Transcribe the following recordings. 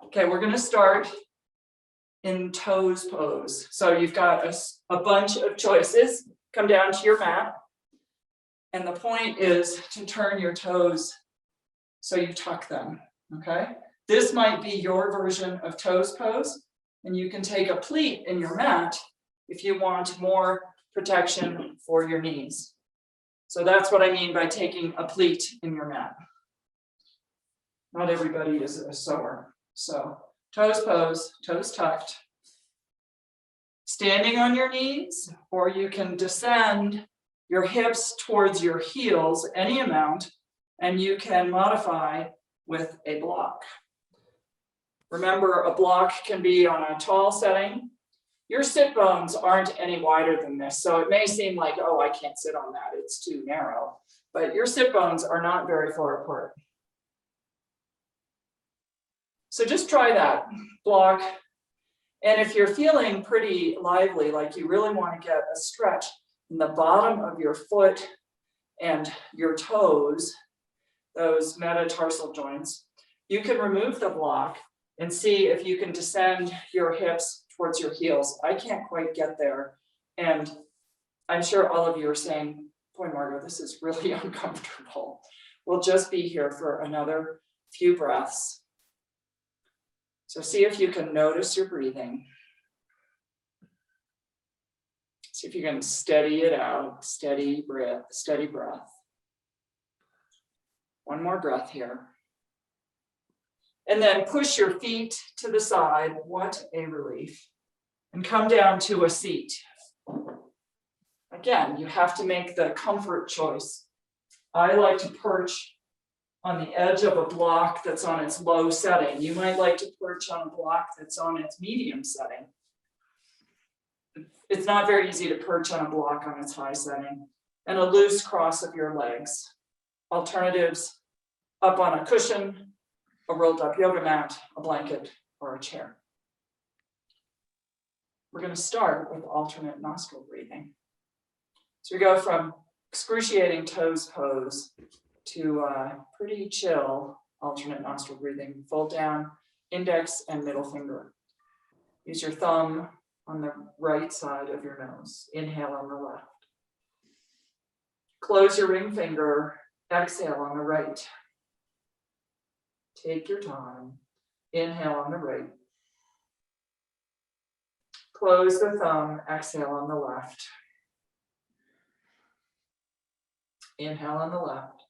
Okay, we're going to start in toes pose. So you've got a bunch of choices. Come down to your mat. And the point is to turn your toes so you tuck them, okay? This might be your version of toes pose, and you can take a pleat in your mat if you want more protection for your knees. So that's what I mean by taking a pleat in your mat. Not everybody is a sewer. So toes pose, toes tucked. Standing on your knees, or you can descend your hips towards your heels, any amount, and you can modify with a block. Remember, a block can be on a tall setting. Your sit bones aren't any wider than this, so it may seem like, oh, I can't sit on that, it's too narrow. But your sit bones are not very far apart. So just try that block. And if you're feeling pretty lively, like you really want to get a stretch in the bottom of your foot and your toes, those metatarsal joints, you can remove the block and see if you can descend your hips towards your heels. I can't quite get there. And I'm sure all of you are saying, boy, Margot, this is really uncomfortable. We'll just be here for another few breaths. So see if you can notice your breathing. See if you can steady it out, steady breath, steady breath. One more breath here. And then push your feet to the side. What a relief. And come down to a seat. Again, you have to make the comfort choice. I like to perch on the edge of a block that's on its low setting. You might like to perch on a block that's on its medium setting. It's not very easy to perch on a block on its high setting. And a loose cross of your legs. Alternatives, up on a cushion, a rolled up yoga mat, a blanket, or a chair. We're going to start with alternate nostril breathing. So we go from excruciating toes pose to pretty chill alternate nostril breathing. Fold down index and middle finger. Use your thumb on the right side of your nose. Inhale on the left. Close your ring finger. Exhale on the right. Take your time. Inhale on the right. Close the thumb. Exhale on the left. Inhale on the left.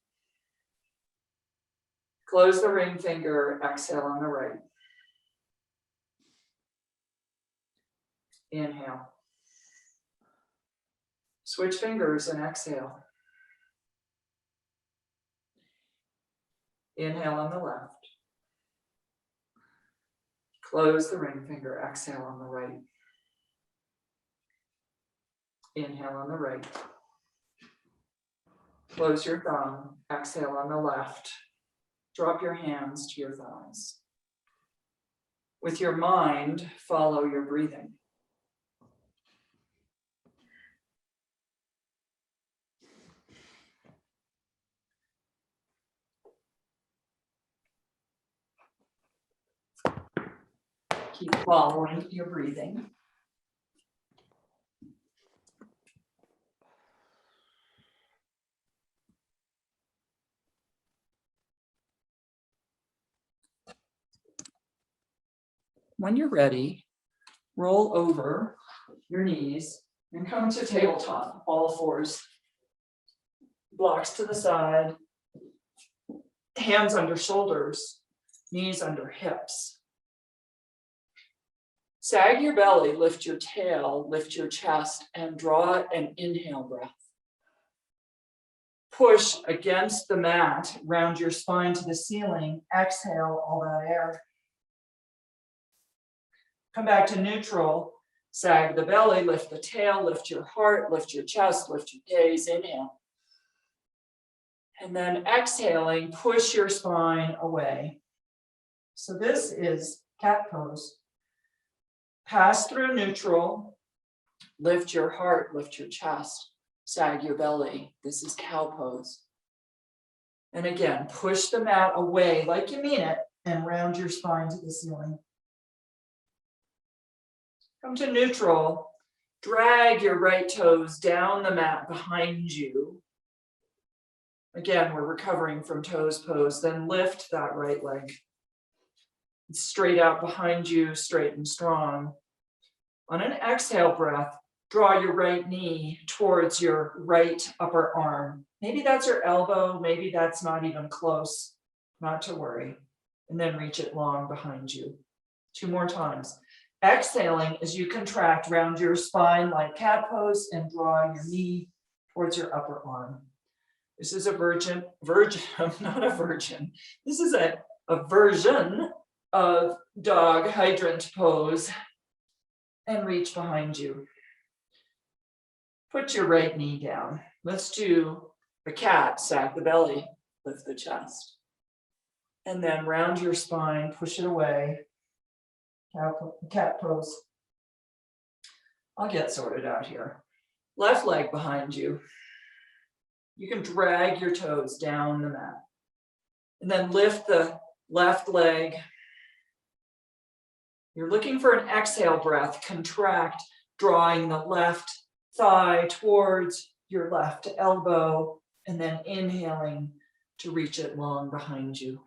Close the ring finger. Exhale on the right. Inhale. Switch fingers and exhale. Inhale on the left. Close the ring finger. Exhale on the right. Inhale on the right. Close your thumb. Exhale on the left. Drop your hands to your thighs. With your mind, follow your breathing. Keep following your breathing. When you're ready, roll over your knees and come to tabletop, all fours. Blocks to the side, hands under shoulders, knees under hips. Sag your belly, lift your tail, lift your chest, and draw an inhale breath. Push against the mat, round your spine to the ceiling, exhale all that air. Come back to neutral, sag the belly, lift the tail, lift your heart, lift your chest, lift your gaze, inhale. And then exhaling, push your spine away. So this is cat pose. Pass through neutral, lift your heart, lift your chest, sag your belly. This is cow pose. And again, push the mat away like you mean it. and round your spine to the ceiling. Come to neutral. Drag your right toes down the mat behind you. Again, we're recovering from toes pose. Then lift that right leg. Straight out behind you, straight and strong. On an exhale breath, draw your right knee towards your right upper arm. Maybe that's your elbow, maybe that's not even close, not to worry. And then reach it long behind you. 2 more times. Exhaling as you contract round your spine like cat pose and draw your knee towards your upper arm. This is a virgin, not a virgin. This is a version of dog hydrant pose. And reach behind you. Put your right knee down. Let's do the cat, sack the belly, lift the chest. And then round your spine, push it away. Cat pose. I'll get sorted out here. Left leg behind you. You can drag your toes down the mat. And then lift the left leg. You're looking for an exhale breath, contract, drawing the left thigh towards your left elbow, and then inhaling to reach it long behind you.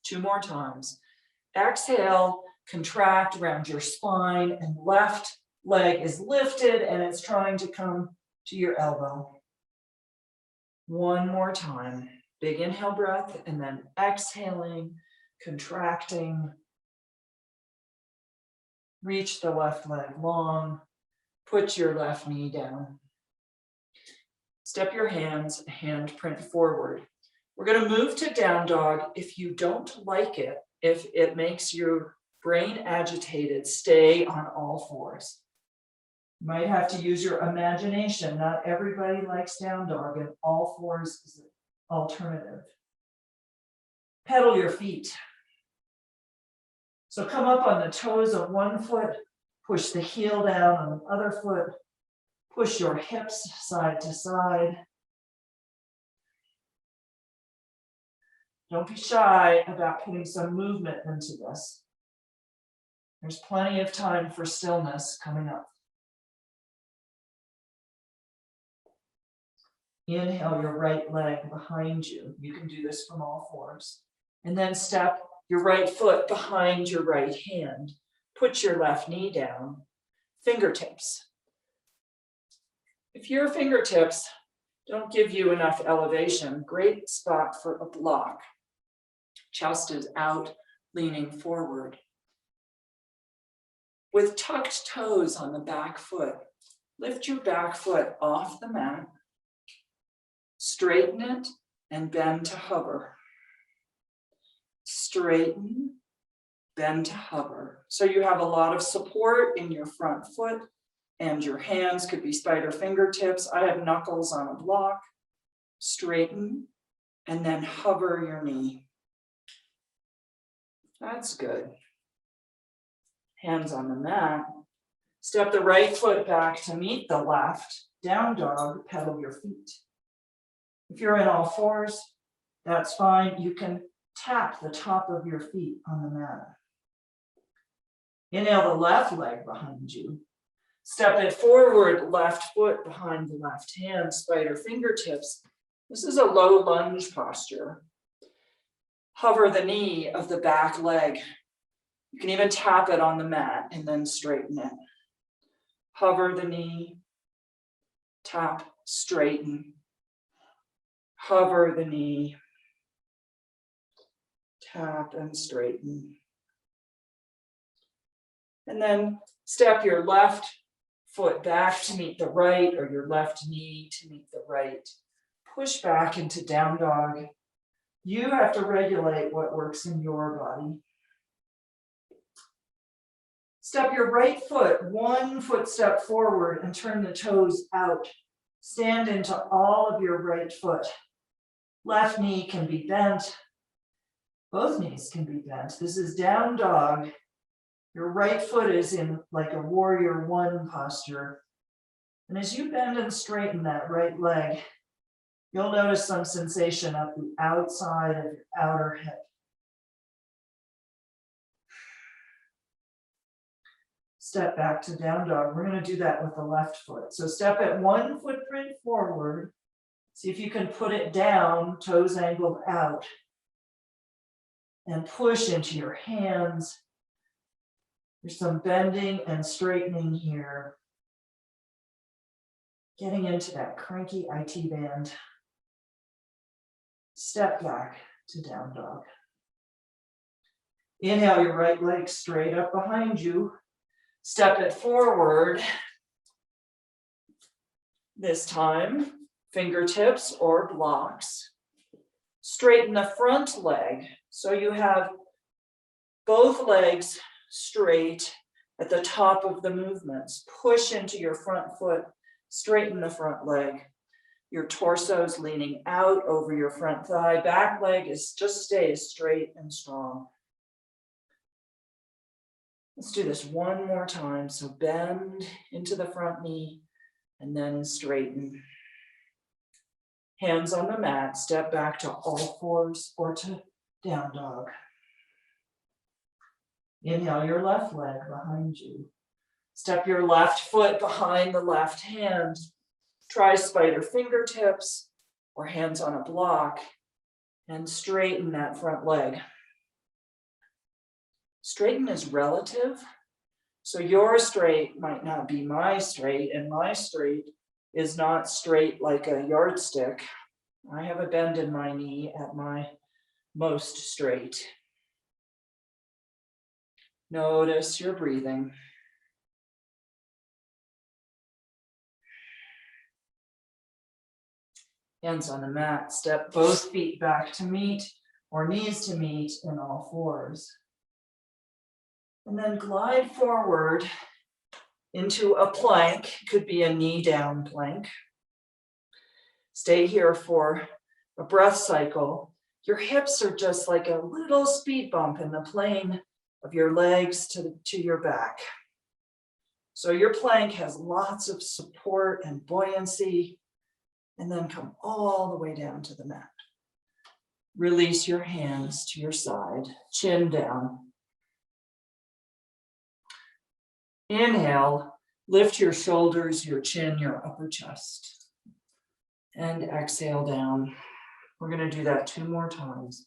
2 more times. Exhale, contract around your spine, and left leg is lifted and it's trying to come to your elbow. 1 more time. Big inhale breath, and then exhaling, contracting. Reach the left leg long, put your left knee down. Step your hands, handprint forward. We're going to move to down dog. If you don't like it, if it makes your brain agitated, stay on all fours. You might have to use your imagination. Not everybody likes down dog, and all fours is an alternative. Pedal your feet. So come up on the toes of one foot, push the heel down on the other foot, push your hips side to side. Don't be shy about putting some movement into this. There's plenty of time for stillness coming up. Inhale your right leg behind you. You can do this from all fours. And then step your right foot behind your right hand. Put your left knee down. Fingertips. If your fingertips don't give you enough elevation, great spot for a block. Chest is out, leaning forward. With tucked toes on the back foot, lift your back foot off the mat. Straighten it and bend to hover. Straighten, bend to hover. So you have a lot of support in your front foot, and your hands could be spider fingertips. I have knuckles on a block. Straighten and then hover your knee. That's good. Hands on the mat. Step the right foot back to meet the left. Down dog, pedal your feet. If you're in all fours, that's fine. You can tap the top of your feet on the mat. Inhale the left leg behind you. Step it forward, left foot behind the left hand, spider fingertips. This is a low lunge posture. Hover the knee of the back leg. You can even tap it on the mat and then straighten it. Hover the knee, tap, straighten. Hover the knee, tap and straighten. And then step your left foot back to meet the right, or your left knee to meet the right. Push back into down dog. You have to regulate what works in your body. Step your right foot, 1 footstep forward, and turn the toes out. Stand into all of your right foot. Left knee can be bent. Both knees can be bent. This is down dog. Your right foot is in like a warrior one posture. And as you bend and straighten that right leg, you'll notice some sensation up the outside of your outer hip. step back to down dog. We're going to do that with the left foot. So step at one footprint forward. See if you can put it down, toes angled out. And push into your hands. There's some bending and straightening here. Getting into that cranky IT band. Step back to down dog. Inhale your right leg straight up behind you. Step it forward. This time, fingertips or blocks. Straighten the front leg. So you have both legs straight at the top of the movements. Push into your front foot. Straighten the front leg. Your torso's leaning out over your front thigh. Back leg just stays straight and strong. Let's do this one more time. So bend into the front knee and then straighten. Hands on the mat, step back to all fours or to down dog. Inhale your left leg behind you. Step your left foot behind the left hand. Try spider fingertips or hands on a block and straighten that front leg. Straighten is relative. So your straight might not be my straight, and my straight is not straight like a yardstick. I have a bend in my knee at my most straight. Notice your breathing. Hands on the mat, step both feet back to meet or knees to meet in all fours. And then glide forward into a plank, could be a knee down plank. Stay here for a breath cycle. Your hips are just like a little speed bump in the plane of your legs to your back. So your plank has lots of support and buoyancy, and then come all the way down to the mat. Release your hands to your side, chin down. Inhale, lift your shoulders, your chin, your upper chest. And exhale down. We're going to do that 2 more times.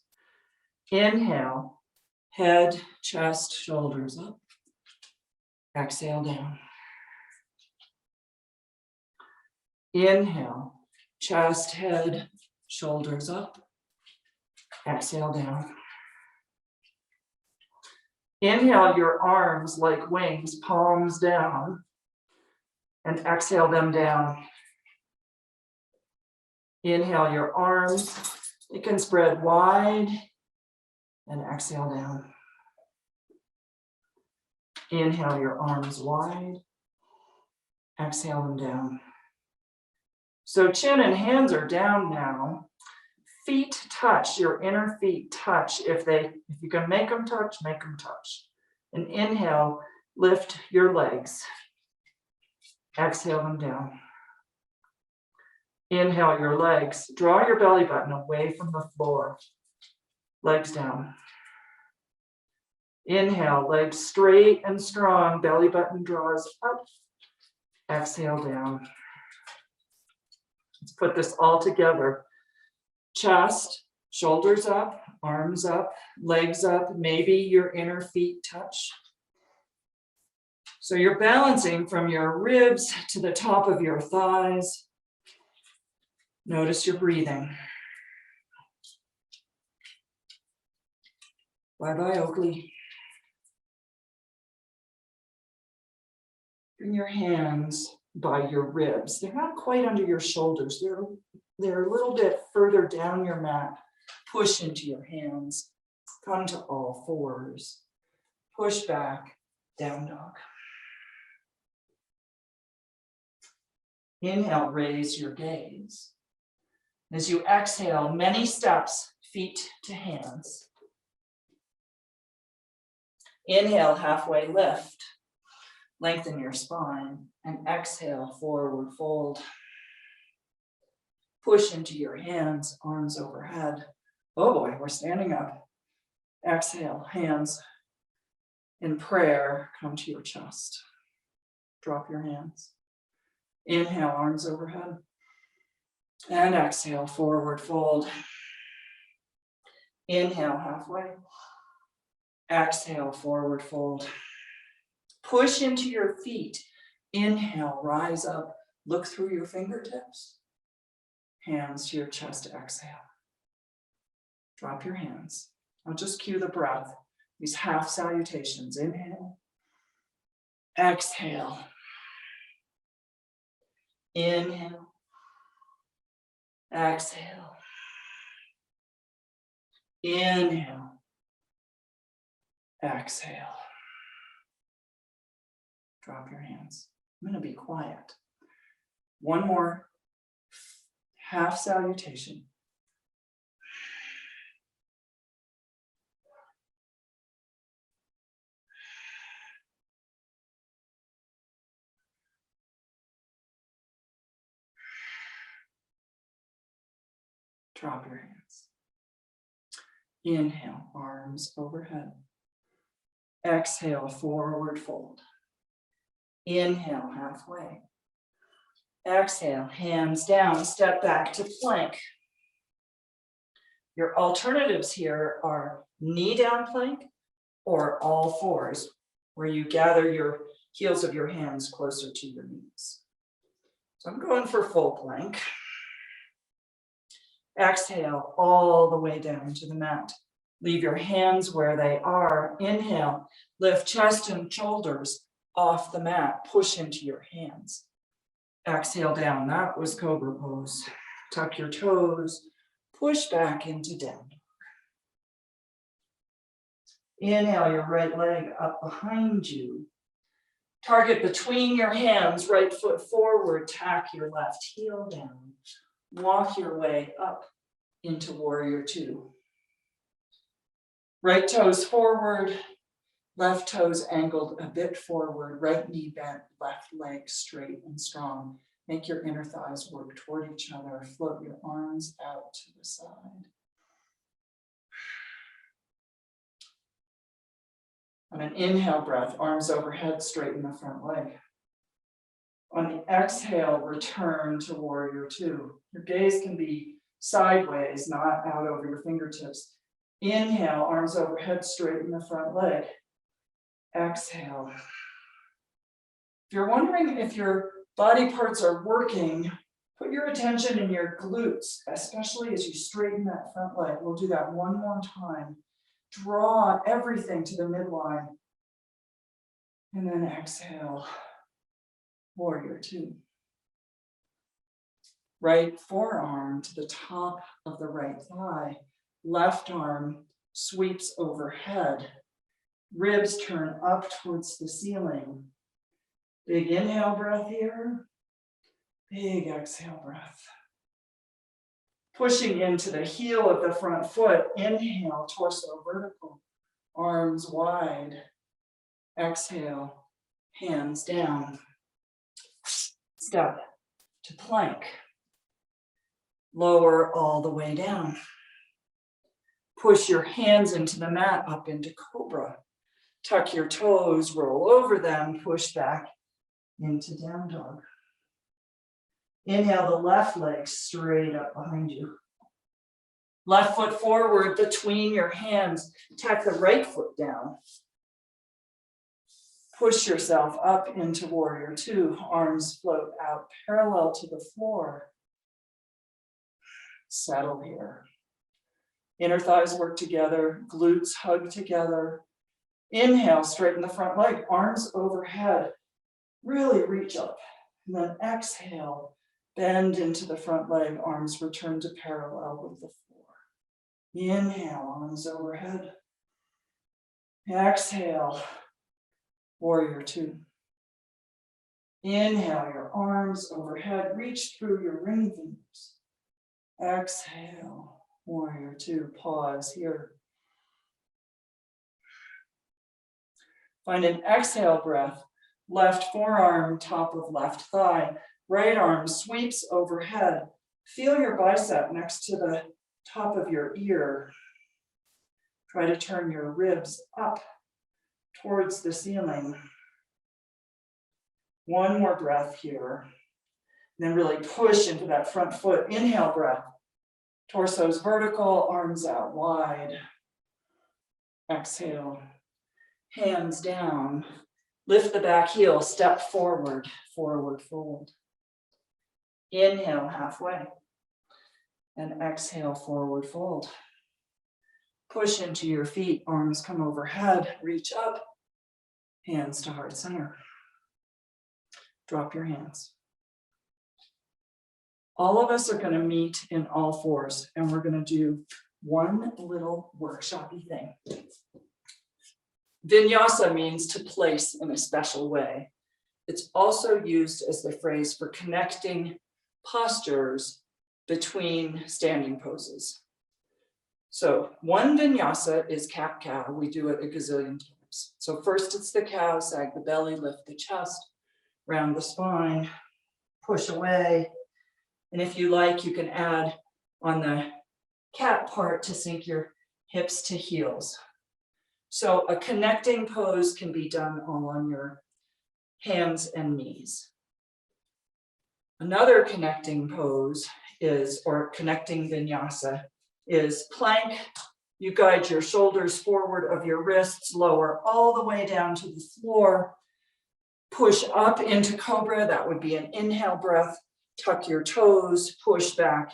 Inhale, head, chest, shoulders up. Exhale down. Inhale, chest, head, shoulders up. Exhale down. Inhale your arms like wings, palms down, and exhale them down. Inhale your arms, you can spread wide, and exhale down. Inhale your arms wide, exhale them down. So chin and hands are down now. Feet touch, your inner feet touch. If you can make them touch, make them touch. And inhale, lift your legs. Exhale them down. Inhale your legs. Draw your belly button away from the floor. Legs down. Inhale, legs straight and strong. Belly button draws up. Exhale down. Let's put this all together. Chest, shoulders up, arms up, legs up. Maybe your inner feet touch. So you're balancing from your ribs to the top of your thighs. Notice your breathing. Bye-bye, Oakley. Bring your hands by your ribs. They're not quite under your shoulders. They're a little bit further down your mat. Push into your hands. Come to all fours. Push back, down dog. Inhale, raise your gaze. As you exhale, many steps, feet to hands. Inhale, halfway lift. Lengthen your spine. And exhale, forward fold. Push into your hands, arms overhead. Oh boy, we're standing up. Exhale, hands in prayer, come to your chest. Drop your hands. Inhale, arms overhead. And exhale, forward fold. Inhale, halfway. Exhale, forward fold. Push into your feet. Inhale, rise up. Look through your fingertips. Hands to your chest, exhale. Drop your hands. I'll just cue the breath. These half salutations. Inhale. Exhale. Inhale. Exhale. Inhale. Exhale. Drop your hands. I'm going to be quiet. One more half salutation. Drop your hands. Inhale, arms overhead. Exhale, forward fold. Inhale, halfway. Exhale, hands down, step back to plank. Your alternatives here are knee down plank or all fours, where you gather your heels of your hands closer to your knees. So I'm going for full plank. Exhale all the way down to the mat. Leave your hands where they are. Inhale, lift chest and shoulders off the mat. Push into your hands. Exhale down. That was cobra pose. Tuck your toes. Push back into down. Inhale your right leg up behind you. Target between your hands, right foot forward, tack your left heel down. Walk your way up into warrior two. Right toes forward, left toes angled a bit forward, right knee bent, left leg straight and strong. Make your inner thighs work toward each other. Float your arms out to the side. On an inhale breath, arms overhead, straighten the front leg. On the exhale, return to warrior two. Your gaze can be sideways, not out over your fingertips. Inhale, arms overhead, straighten the front leg. Exhale. If you're wondering if your body parts are working, put your attention in your glutes, especially as you straighten that front leg. We'll do that one more time. Draw everything to the midline. And then exhale, warrior two. Right forearm to the top of the right thigh. Left arm sweeps overhead. Ribs turn up towards the ceiling. Big inhale breath here. Big exhale breath. Pushing into the heel of the front foot. Inhale, torso vertical. Arms wide. Exhale, hands down. Step to plank. Lower all the way down. Push your hands into the mat, up into cobra. Tuck your toes, roll over them, push back into down dog. Inhale the left leg straight up behind you. Left foot forward between your hands. Tack the right foot down. Push yourself up into warrior two. Arms float out parallel to the floor. Settle here. Inner thighs work together. Glutes hug together. Inhale, straighten the front leg. Arms overhead. Really reach up. And then exhale. Bend into the front leg. Arms return to parallel with the floor. Inhale, arms overhead. Exhale. Warrior two. Inhale, your arms overhead, reach through your ring fingers. Exhale, warrior two, pause here. Find an exhale breath, left forearm, top of left thigh, right arm sweeps overhead. Feel your bicep next to the top of your ear. Try to turn your ribs up towards the ceiling. One more breath here. And then really push into that front foot. Inhale, breath. Torso's vertical, arms out wide. Exhale. Hands down. Lift the back heel, step forward, forward fold. Inhale, halfway. And exhale, forward fold. Push into your feet, arms come overhead, reach up, hands to heart center. Drop your hands. All of us are going to meet in all fours, and we're going to do one little workshop-y thing. Vinyasa means to place in a special way. It's also used as the phrase for connecting postures between standing poses. So one vinyasa is cat-cow. We do it a gazillion times. So first it's the cow, sag the belly, lift the chest, round the spine, push away. And if you like, you can add on the cat part to sink your hips to heels. So a connecting pose can be done all on your hands and knees. Another connecting pose is, or connecting vinyasa, is plank. You guide your shoulders forward of your wrists, lower all the way down to the floor. Push up into cobra, that would be an inhale breath. Tuck your toes, push back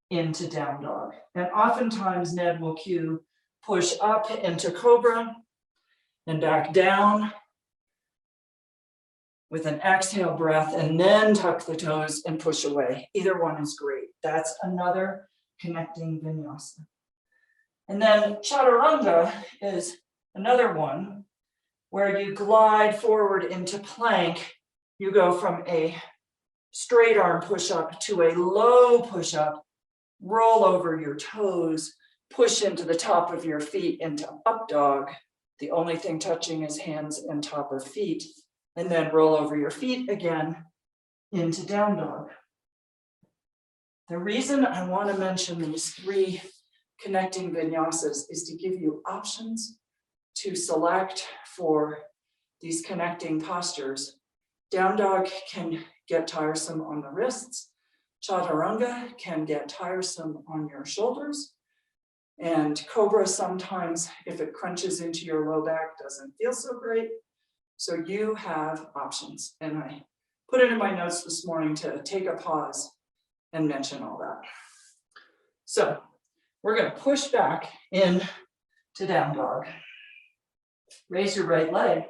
into down dog. And oftentimes Ned will cue push up into cobra and back down with an exhale breath, and then tuck the toes and push away. Either one is great. That's another connecting vinyasa. And then Chaturanga is another one where you glide forward into plank. You go from a straight arm push-up to a low push-up, roll over your toes, push into the top of your feet into up dog. The only thing touching is hands and top of feet, and then roll over your feet again into down dog. The reason I want to mention these three connecting vinyasas is to give you options to select for these connecting postures. Down dog can get tiresome on the wrists. Chaturanga can get tiresome on your shoulders. And cobra sometimes, if it crunches into your low back, doesn't feel so great. So you have options. And I put it in my notes this morning to take a pause and mention all that. So we're going to push back in to down dog. Raise your right leg.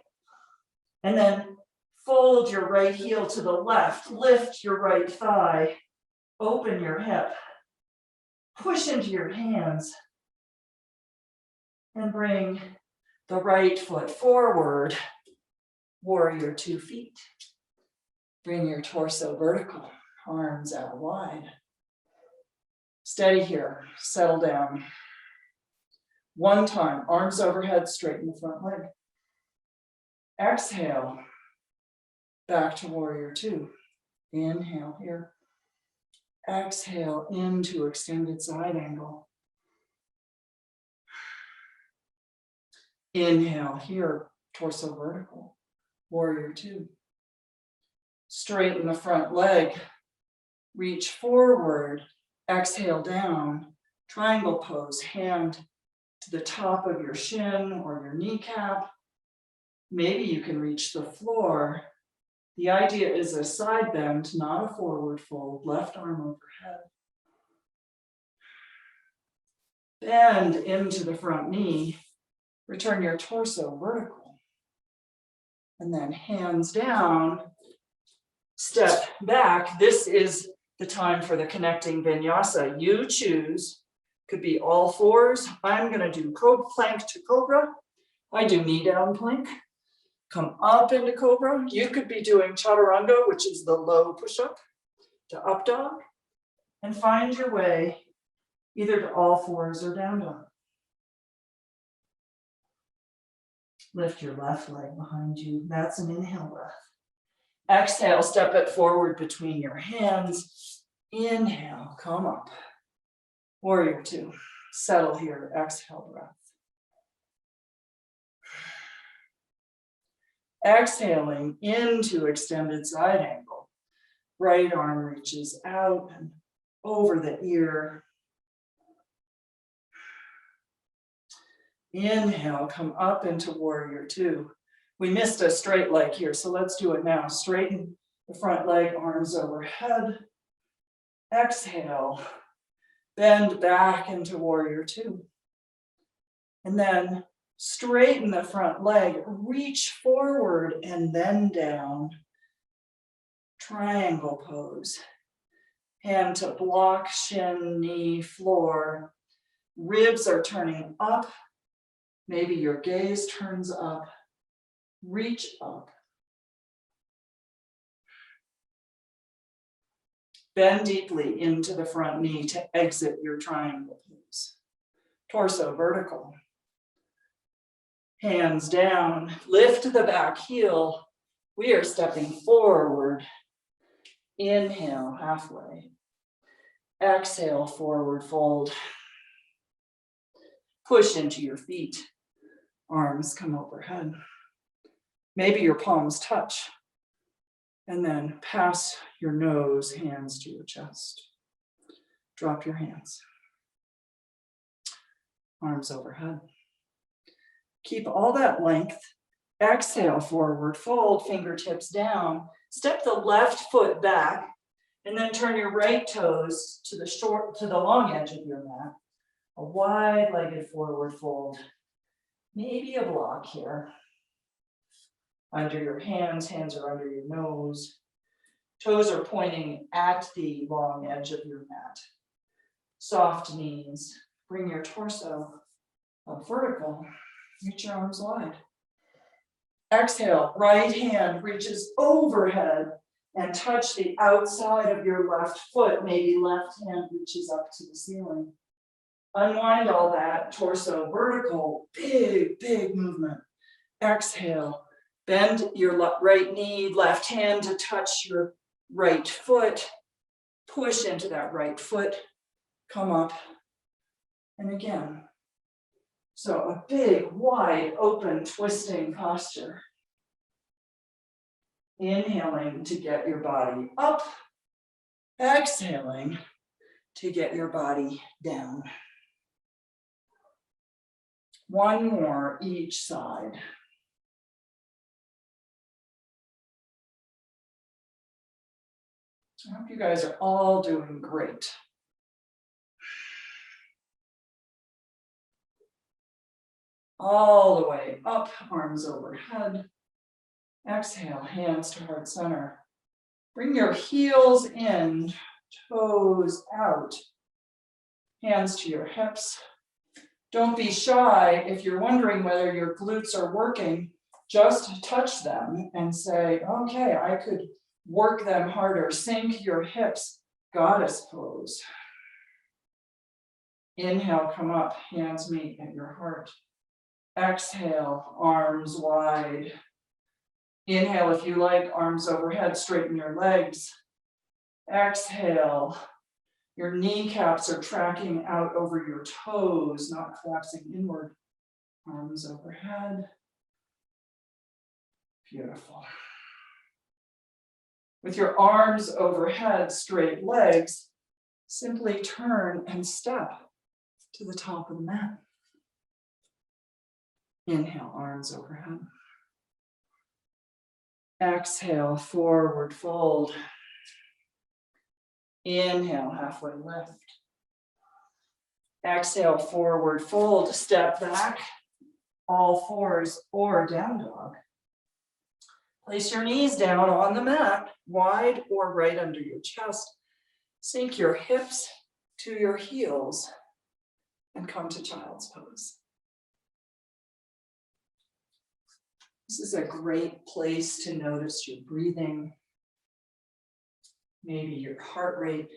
And then fold your right heel to the left. Lift your right thigh. Open your hip. Push into your hands. And bring the right foot forward. Warrior 2 feet. Bring your torso vertical. Arms out wide. Steady here. Settle down. One time. Arms overhead. Straighten the front leg. Exhale. Back to warrior 2. Inhale here. Exhale into extended side angle. Inhale here, torso vertical, warrior 2. Straighten the front leg, reach forward, exhale down, triangle pose, hand to the top of your shin or your kneecap. Maybe you can reach the floor. The idea is a side bend, not a forward fold, left arm overhead. Bend into the front knee, return your torso vertical. And then hands down, step back. This is the time for the connecting vinyasa. You choose, could be all fours. I'm gonna do plank to cobra. I do knee down plank. Come up into cobra. You could be doing chaturanga, which is the low push-up, to up dog, and find your way either to all fours or down dog. Lift your left leg behind you. That's an inhale breath. Exhale, step it forward between your hands. Inhale, come up. Warrior 2. Settle here. Exhale breath. Exhaling into extended side angle. Right arm reaches out and over the ear. Inhale, come up into warrior two. We missed a straight leg here, so let's do it now. Straighten the front leg, arms overhead. Exhale, bend back into warrior two. And then straighten the front leg, reach forward and then down. Triangle pose. Hand to block, shin, knee, floor. Ribs are turning up. Maybe your gaze turns up. Reach up. Bend deeply into the front knee to exit your triangle pose. Torso vertical. Hands down, lift the back heel. We are stepping forward. Inhale, halfway. Exhale, forward fold. Push into your feet. Arms come overhead. Maybe your palms touch. And then pass your nose, hands to your chest. Drop your hands. Arms overhead. Keep all that length. Exhale, forward fold, fingertips down. Step the left foot back, and then turn your right toes to the long edge of your mat. A wide-legged forward fold. Maybe a block here. Under your hands are under your nose. Toes are pointing at the long edge of your mat. Soft knees. Bring your torso up vertical. Reach your arms wide. Exhale, right hand reaches overhead and touch the outside of your left foot. Maybe left hand reaches up to the ceiling. Unwind all that, torso vertical, big, big movement. Exhale, bend your right knee, left hand to touch your right foot. Push into that right foot, come up, and again. So a big, wide, open, twisting posture. Inhaling to get your body up. Exhaling to get your body down. One more each side. I hope you guys are all doing great. All the way up, arms overhead. Exhale, hands to heart center. Bring your heels in, toes out. Hands to your hips. Don't be shy. If you're wondering whether your glutes are working, just touch them and say, okay, I could work them harder. Sink your hips, goddess pose. Inhale, come up, hands meet at your heart. Exhale, arms wide. Inhale, if you like, arms overhead, straighten your legs. Exhale, your kneecaps are tracking out over your toes, not collapsing inward. Arms overhead. Beautiful. With your arms overhead, straight legs, simply turn and step to the top of the mat. Inhale, arms overhead. Exhale, forward fold. Inhale, halfway lift. Exhale, forward fold, step back, all fours or down dog. Place your knees down on the mat, wide or right under your chest. Sink your hips to your heels and come to child's pose. This is a great place to notice your breathing. Maybe your heart rate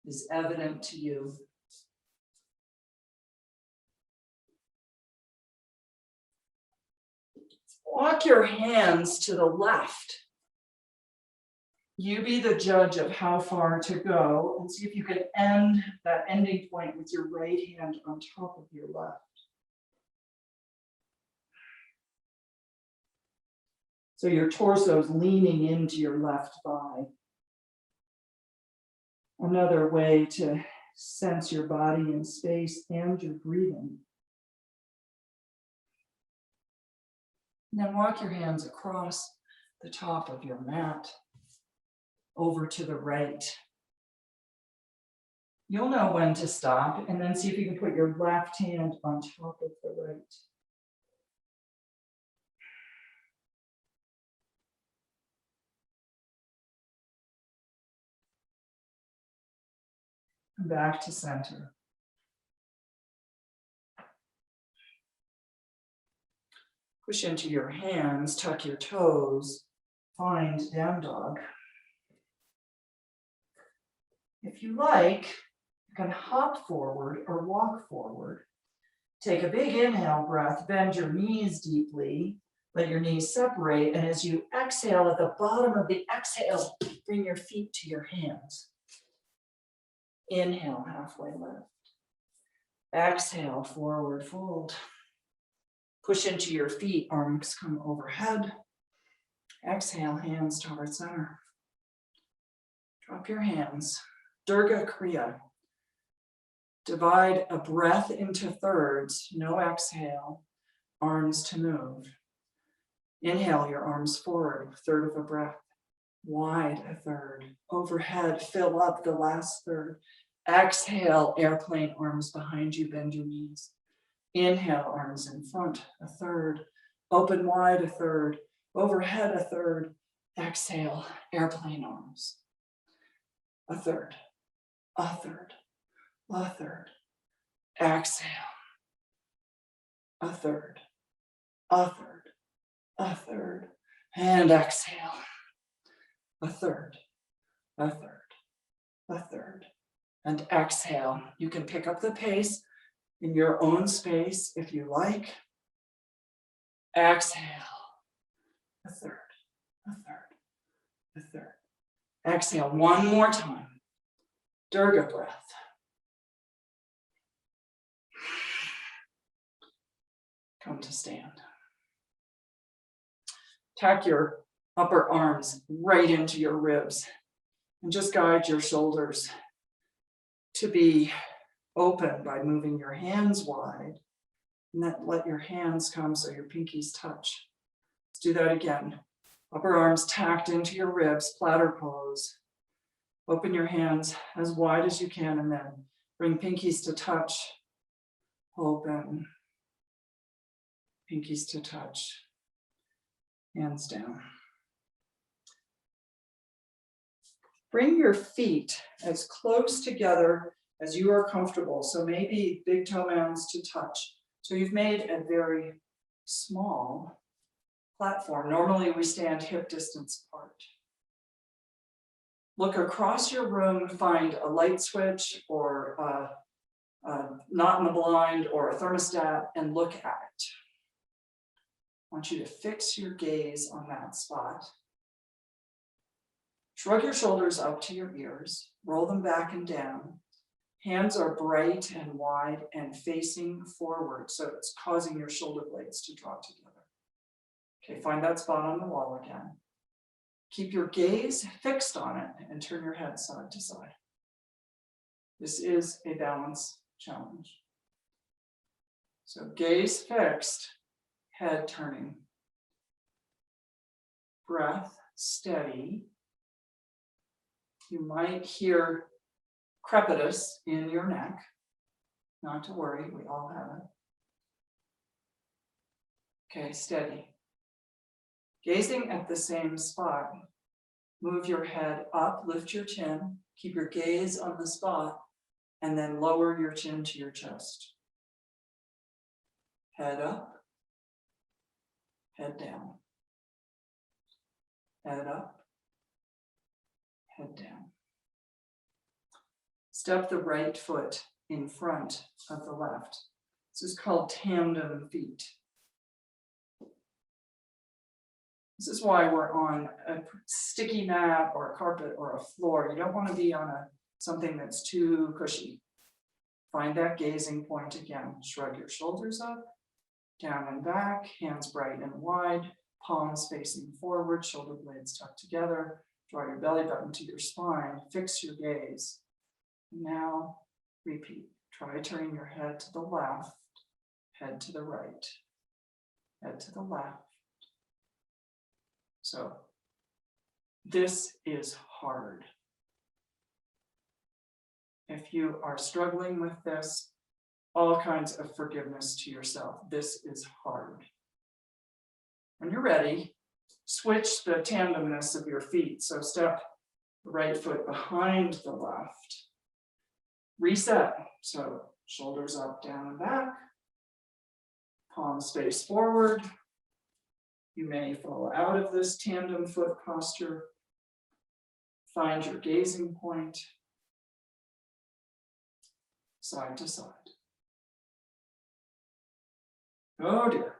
is evident to you. Walk your hands to the left. You be the judge of how far to go and see if you can end that ending point with your right hand on top of your left. So your torso is leaning into your left thigh. Another way to sense your body in space and your breathing. And then walk your hands across the top of your mat over to the right. You'll know when to stop, and then see if you can put your left hand on top of the right. And back to center. Push into your hands, tuck your toes, find down dog. If you like, you can hop forward or walk forward. Take a big inhale breath, bend your knees deeply, let your knees separate, and as you exhale, at the bottom of the exhale, bring your feet to your hands. Inhale, halfway lift. Exhale, forward fold. Push into your feet, arms come overhead. Exhale, hands to heart center. Drop your hands. Durga Kriya. Divide a breath into thirds, no exhale, arms to move. Inhale your arms forward, third of a breath. Wide a third, overhead, fill up the last third. Exhale, airplane, arms behind you, bend your knees. Inhale, arms in front, a third. Open wide, a third. Overhead, a third. Exhale, airplane arms. A third, a third, a third. Exhale, a third, a third, a third. And exhale, a third, a third, a third. And exhale. You can pick up the pace in your own space if you like. Exhale, a third, a third, a third. Exhale one more time. Durga breath. Come to stand. Tack your upper arms right into your ribs and just guide your shoulders to be open by moving your hands wide, and then let your hands come so your pinkies touch. Let's do that again. Upper arms tacked into your ribs, platter pose. Open your hands as wide as you can, and then bring pinkies to touch. Open. Pinkies to touch. Hands down. Bring your feet as close together as you are comfortable. So maybe big toe mounds to touch. So you've made a very small platform. Normally we stand hip distance apart. Look across your room, find a light switch or a knot in the blind or a thermostat and look at it. I want you to fix your gaze on that spot. Shrug your shoulders up to your ears, roll them back and down. Hands are bright and wide and facing forward, so it's causing your shoulder blades to draw together. Okay, find that spot on the wall again. Keep your gaze fixed on it and turn your head side to side. This is a balance challenge. So gaze fixed, head turning. Breath steady. You might hear crepitus in your neck. Not to worry, we all have it. Okay, steady. Gazing at the same spot, move your head up, lift your chin, keep your gaze on the spot, and then lower your chin to your chest. Head up, head down. Head up, head down. Step the right foot in front of the left. This is called tandem feet. This is why we're on a sticky mat or a carpet or a floor. You don't want to be on something that's too cushy. Find that gazing point again. Shrug your shoulders up, down and back, hands bright and wide. palms facing forward, shoulder blades tucked together. Draw your belly button to your spine, fix your gaze. Now repeat. Try turning your head to the left, head to the right, head to the left. So this is hard. If you are struggling with this, all kinds of forgiveness to yourself. This is hard. When you're ready, switch the tandemness of your feet. So step the right foot behind the left. Reset. So shoulders up, down, and back. Palms face forward. You may fall out of this tandem foot posture. Find your gazing point. Side to side. Oh dear.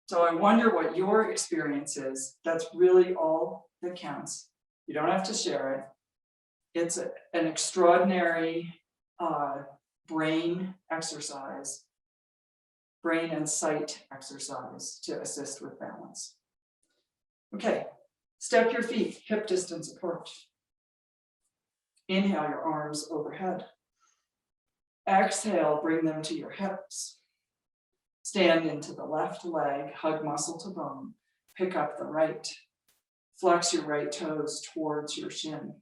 So I wonder what your experience is. That's really all that counts. You don't have to share it. It's an extraordinary brain exercise, brain and sight exercise to assist with balance. Okay, step your feet hip distance apart. Inhale your arms overhead. Exhale, bring them to your hips. Stand into the left leg, hug muscle to bone. Pick up the right. Flex your right toes towards your shin.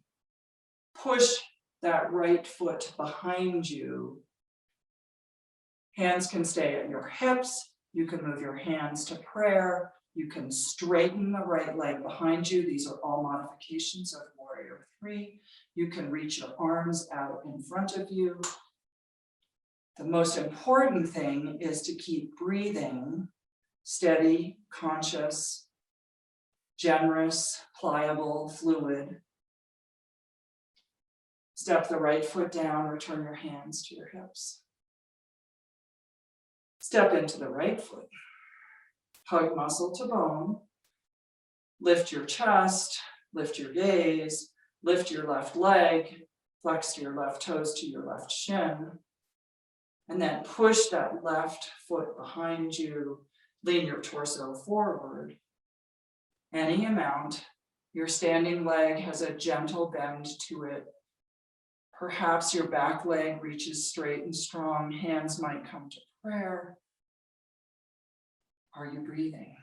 Push that right foot behind you. Hands can stay at your hips. You can move your hands to prayer. You can straighten the right leg behind you. These are all modifications of Warrior 3. You can reach your arms out in front of you. The most important thing is to keep breathing steady, conscious, generous, pliable, fluid. Step the right foot down, return your hands to your hips. Step into the right foot. Hug muscle to bone. Lift your chest, lift your gaze, lift your left leg, flex your left toes to your left shin. And then push that left foot behind you, lean your torso forward. Any amount. Your standing leg has a gentle bend to it. Perhaps your back leg reaches straight and strong. Hands might come to prayer. Are you breathing?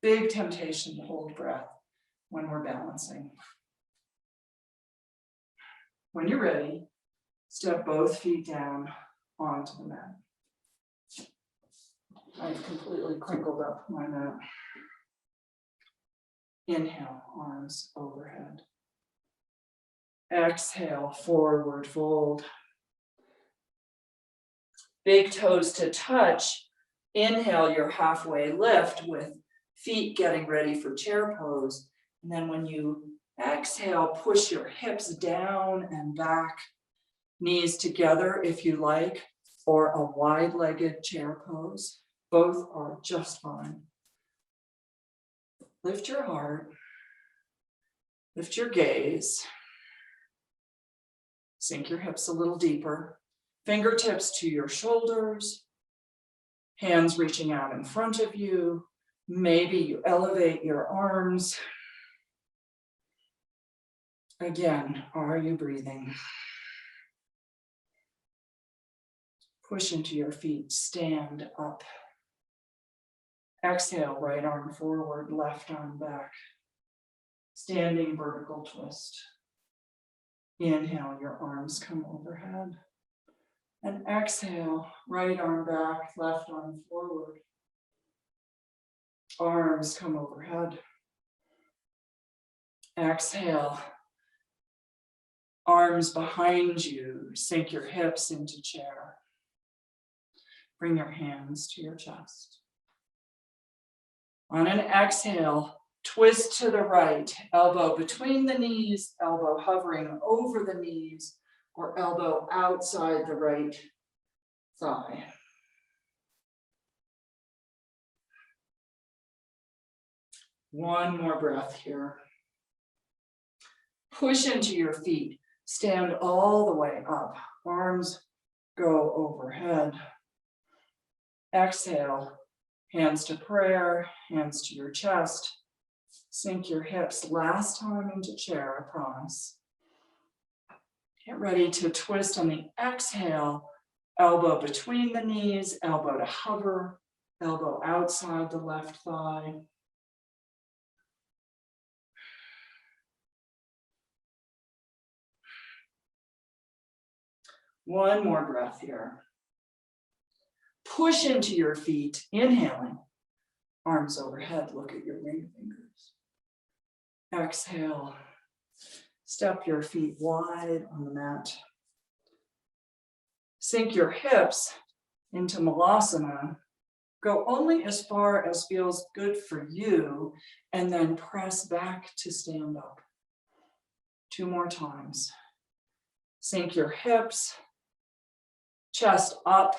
Big temptation to hold breath when we're balancing. When you're ready, step both feet down onto the mat. I've completely crinkled up my mat. Inhale, arms overhead. Exhale, forward fold. Big toes to touch. Inhale your halfway lift with feet getting ready for chair pose. And then when you exhale, push your hips down and back. Knees together if you like, or a wide-legged chair pose. Both are just fine. Lift your heart. Lift your gaze. Sink your hips a little deeper. Fingertips to your shoulders. Hands reaching out in front of you. Maybe you elevate your arms. Again, are you breathing? Push into your feet, stand up. Exhale, right arm forward, left arm back. Standing vertical twist. Inhale, your arms come overhead. And exhale, right arm back, left arm forward. Arms come overhead. Exhale, arms behind you, sink your hips into chair. Bring your hands to your chest. On an exhale, twist to the right, elbow between the knees, elbow hovering over the knees, or elbow outside the right thigh. One more breath here. Push into your feet. Stand all the way up. Arms go overhead. Exhale. Hands to prayer, hands to your chest. Sink your hips last time into chair, I promise. Get ready to twist on the exhale, elbow between the knees, elbow to hover, elbow outside the left thigh. One more breath here. Push into your feet, inhaling. Arms overhead, look at your ring fingers. Exhale. Step your feet wide on the mat. Sink your hips into Malasana. Go only as far as feels good for you, and then press back to stand up. 2 more times. Sink your hips, chest up,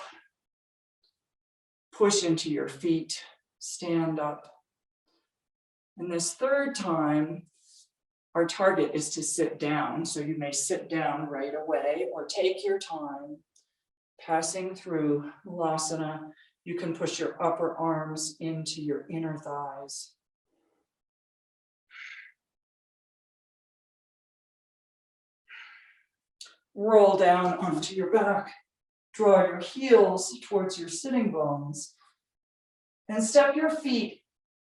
push into your feet, stand up. And this third time, our target is to sit down. So you may sit down right away or take your time passing through Malasana. You can push your upper arms into your inner thighs. Roll down onto your back. Draw your heels towards your sitting bones. And step your feet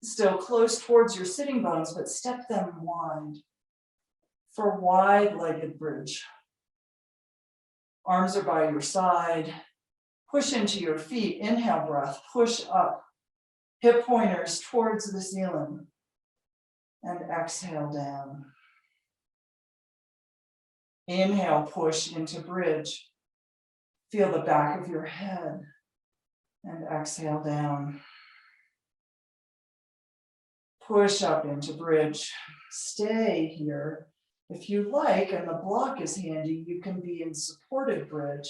still close towards your sitting bones, but step them wide for wide-legged bridge. Arms are by your side. Push into your feet. Inhale breath, push up. Hip pointers towards the ceiling. And exhale down. Inhale, push into bridge. Feel the back of your head. And exhale down. Push up into bridge. Stay here. If you like, and the block is handy, you can be in supported bridge.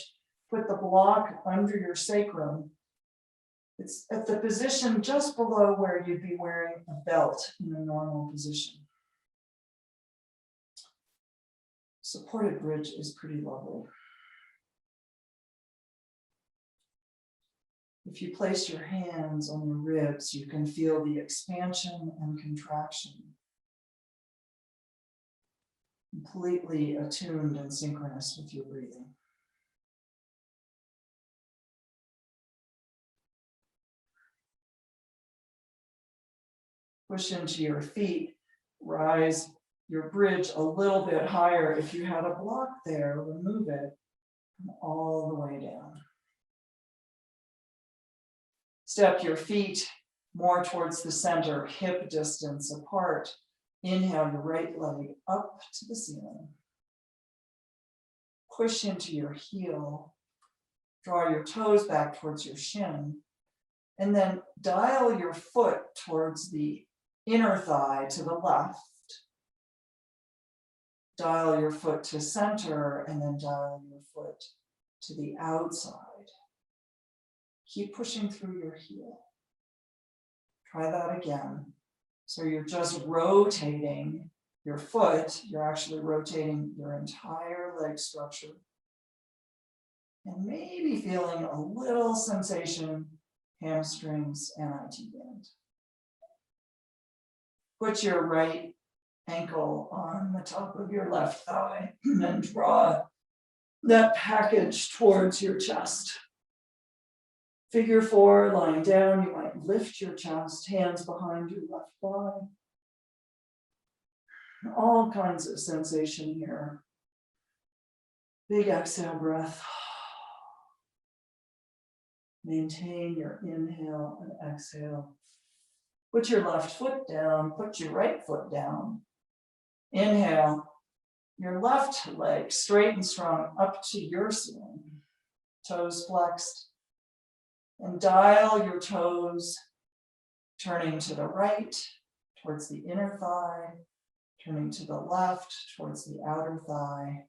Put the block under your sacrum. It's at the position just below where you'd be wearing a belt in a normal position. Supported bridge is pretty lovely. If you place your hands on your ribs, you can feel the expansion and contraction. Completely attuned and synchronous with your breathing. Push into your feet, rise your bridge a little bit higher. If you had a block there, remove it all the way down. Step your feet more towards the center, hip distance apart. Inhale your right leg up to the ceiling. Push into your heel. Draw your toes back towards your shin. And then dial your foot towards the inner thigh to the left. Dial your foot to center and then dial your foot to the outside. Keep pushing through your heel. Try that again. So you're just rotating your foot. You're actually rotating your entire leg structure. And maybe feeling a little sensation, hamstrings and IT band. Put your right ankle on the top of your left thigh and draw that package towards your chest. Figure 4, lying down, you might lift your chest, hands behind your left thigh. All kinds of sensation here. Big exhale breath. Maintain your inhale and exhale. Put your left foot down, put your right foot down. Inhale, your left leg straight and strong up to your ceiling. Toes flexed. And dial your toes, turning to the right, towards the inner thigh, turning to the left, towards the outer thigh.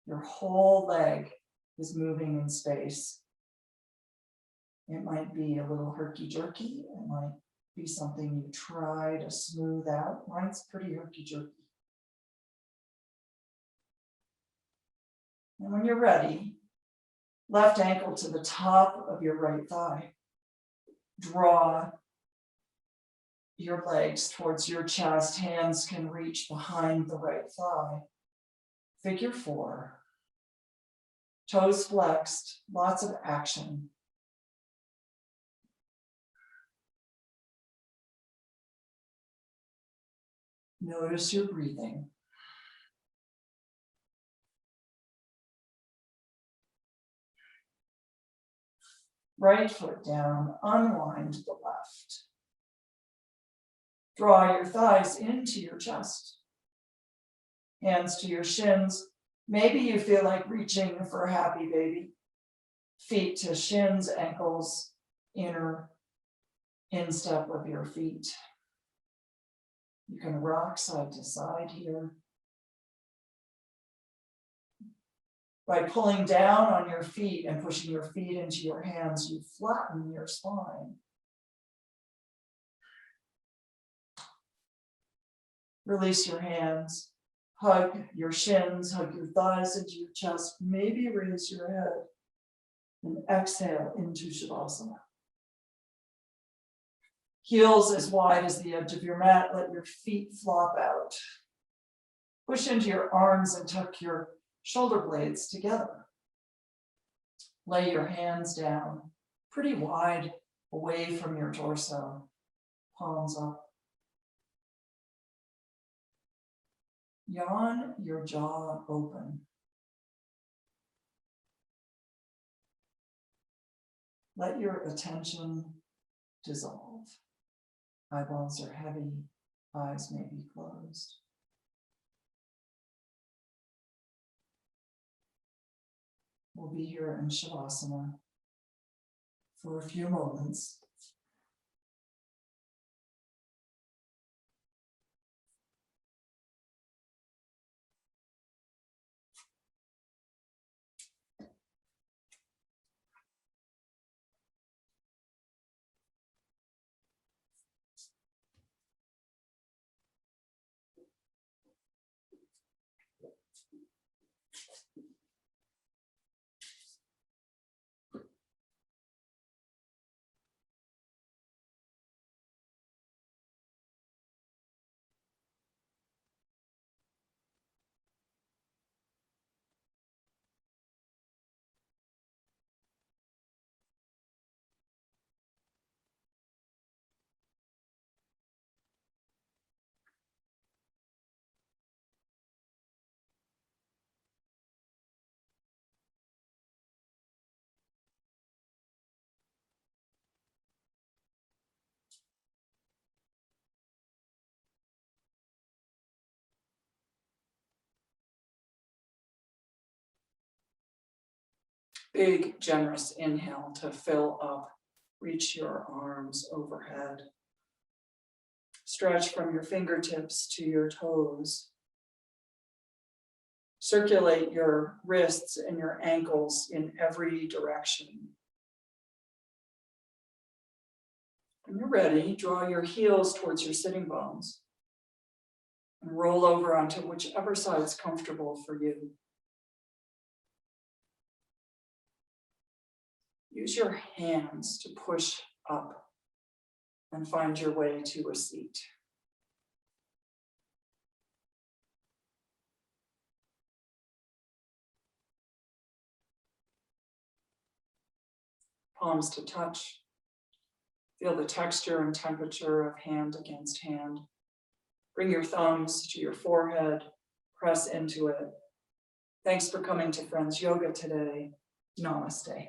Your whole leg is moving in space. It might be a little herky-jerky. It might be something you try to smooth out. Mine's pretty herky-jerky. And when you're ready, left ankle to the top of your right thigh. Draw your legs towards your chest. Hands can reach behind the right thigh. Figure 4. Toes flexed, lots of action. Notice your breathing. Right foot down, unwind the left. Draw your thighs into your chest. Hands to your shins. Maybe you feel like reaching for a happy baby. Feet to shins, ankles, inner instep of your feet. You can rock side to side here. By pulling down on your feet and pushing your feet into your hands, you flatten your spine. Release your hands. Hug your shins, hug your thighs into your chest. Maybe raise your head and exhale into Shavasana. Heels as wide as the edge of your mat. Let your feet flop out. Push into your arms and tuck your shoulder blades together. Lay your hands down pretty wide away from your torso. Palms up. Yawn your jaw open. Let your attention dissolve. Eyeballs are heavy, eyes may be closed. We'll be here in Shavasana for a few moments. Big, generous inhale to fill up. Reach your arms overhead. Stretch from your fingertips to your toes. Circulate your wrists and your ankles in every direction. When you're ready, draw your heels towards your sitting bones and roll over onto whichever side is comfortable for you. Use your hands to push up and find your way to a seat. Palms to touch. Feel the texture and temperature of hand against hand. Bring your thumbs to your forehead. Press into it. Thanks for coming to Friends Yoga today. Namaste.